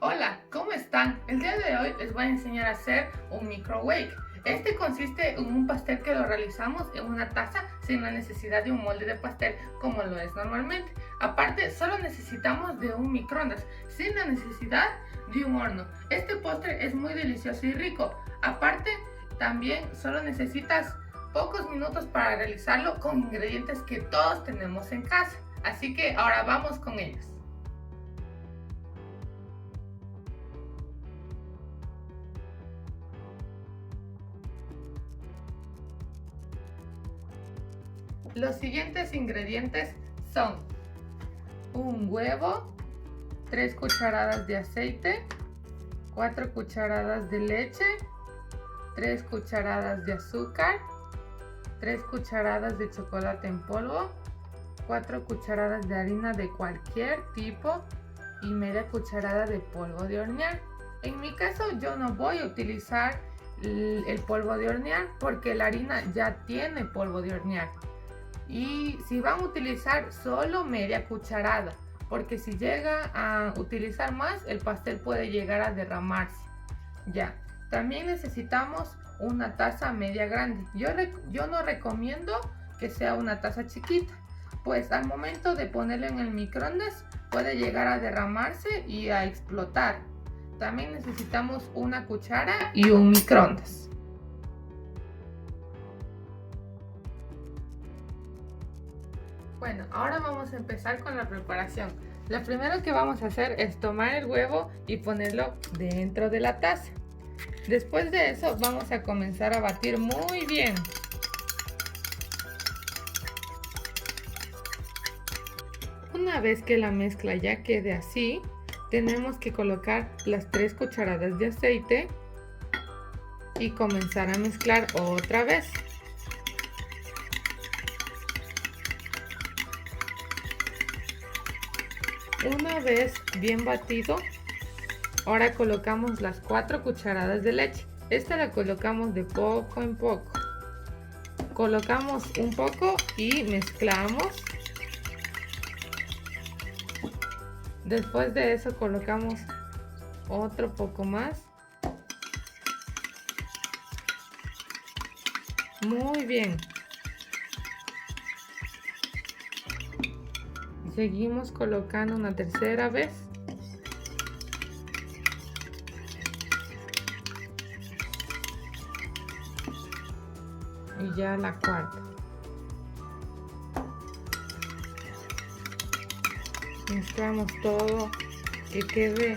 Hola, ¿cómo están? El día de hoy les voy a enseñar a hacer un microwave. Este consiste en un pastel que lo realizamos en una taza sin la necesidad de un molde de pastel como lo es normalmente. Aparte, solo necesitamos de un microondas sin la necesidad de un horno. Este postre es muy delicioso y rico. Aparte, también solo necesitas pocos minutos para realizarlo con ingredientes que todos tenemos en casa. Así que ahora vamos con ellos. Los siguientes ingredientes son un huevo, 3 cucharadas de aceite, 4 cucharadas de leche, 3 cucharadas de azúcar, 3 cucharadas de chocolate en polvo, 4 cucharadas de harina de cualquier tipo y media cucharada de polvo de hornear. En mi caso yo no voy a utilizar el polvo de hornear porque la harina ya tiene polvo de hornear. Y si van a utilizar solo media cucharada, porque si llega a utilizar más, el pastel puede llegar a derramarse. Ya, también necesitamos una taza media grande. Yo no recomiendo que sea una taza chiquita, pues al momento de ponerlo en el microondas puede llegar a derramarse y a explotar. También necesitamos una cuchara y un microondas. Bueno, ahora vamos a empezar con la preparación. Lo primero que vamos a hacer es tomar el huevo y ponerlo dentro de la taza. Después de eso vamos a comenzar a batir muy bien. Una vez que la mezcla ya quede así, tenemos que colocar las 3 cucharadas de aceite y comenzar a mezclar otra vez. Una vez bien batido, ahora colocamos las 4 cucharadas de leche. Esta la colocamos de poco en poco. Colocamos un poco y mezclamos. Después de eso colocamos otro poco más. Muy bien. Seguimos colocando una tercera vez. Y ya la cuarta. Mezclamos todo, que quede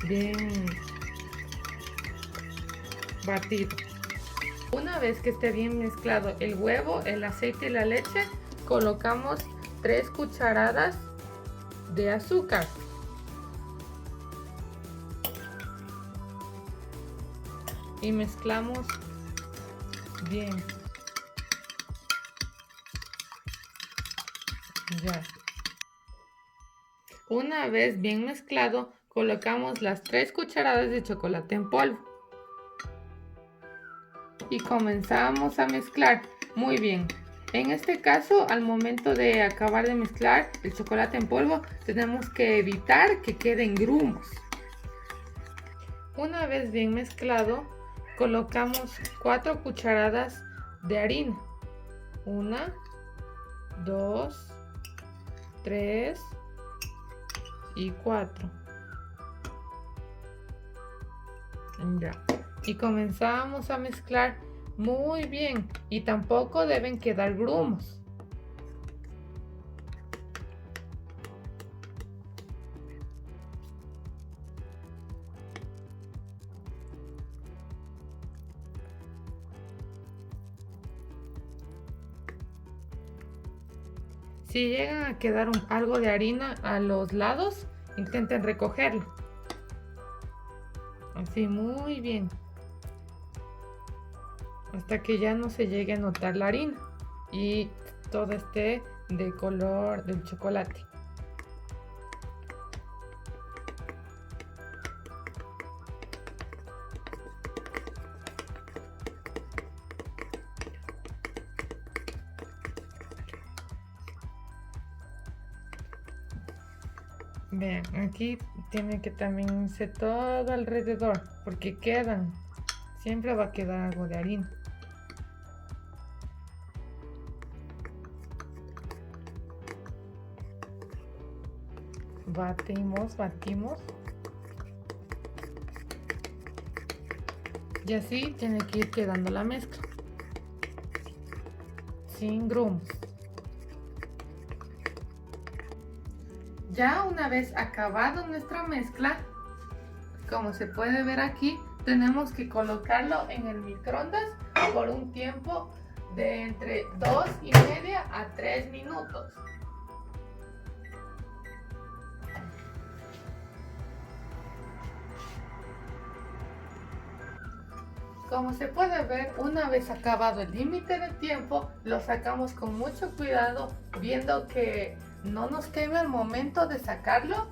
bien batido. Una vez que esté bien mezclado el huevo, el aceite y la leche, colocamos 3 cucharadas de azúcar. Y mezclamos bien. Ya. Una vez bien mezclado, colocamos las 3 cucharadas de chocolate en polvo. Y comenzamos a mezclar muy bien. En este caso, al momento de acabar de mezclar el chocolate en polvo, tenemos que evitar que queden grumos. Una vez bien mezclado, colocamos 4 cucharadas de harina. 1, 2, 3 y 4. Ya. Y comenzamos a mezclar muy bien y tampoco deben quedar grumos. Si llegan a quedar algo de harina a los lados, intenten recogerlo. Así muy bien. Hasta que ya no se llegue a notar la harina y todo esté de color del chocolate. Vean, aquí tiene que también ser todo alrededor, porque quedan, siempre va a quedar algo de harina. Batimos, batimos. Y así tiene que ir quedando la mezcla. Sin grumos. Ya una vez acabado nuestra mezcla, como se puede ver aquí, tenemos que colocarlo en el microondas por un tiempo de entre 2,5 a 3 minutos. Como se puede ver, una vez acabado el límite de tiempo, lo sacamos con mucho cuidado, viendo que no nos queme al momento de sacarlo.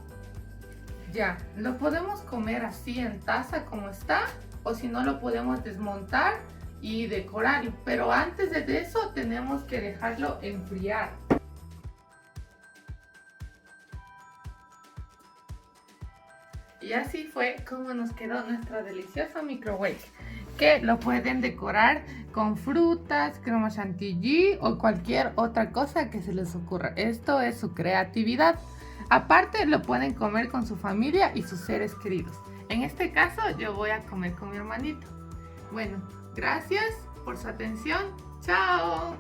Ya, lo podemos comer así en taza como está, o si no lo podemos desmontar y decorarlo. Pero antes de eso tenemos que dejarlo enfriar. Y así fue como nos quedó nuestra deliciosa microwave, que lo pueden decorar con frutas, crema chantilly o cualquier otra cosa que se les ocurra. Esto es su creatividad. Aparte lo pueden comer con su familia y sus seres queridos. En este caso yo voy a comer con mi hermanito. Bueno, gracias por su atención. ¡Chao!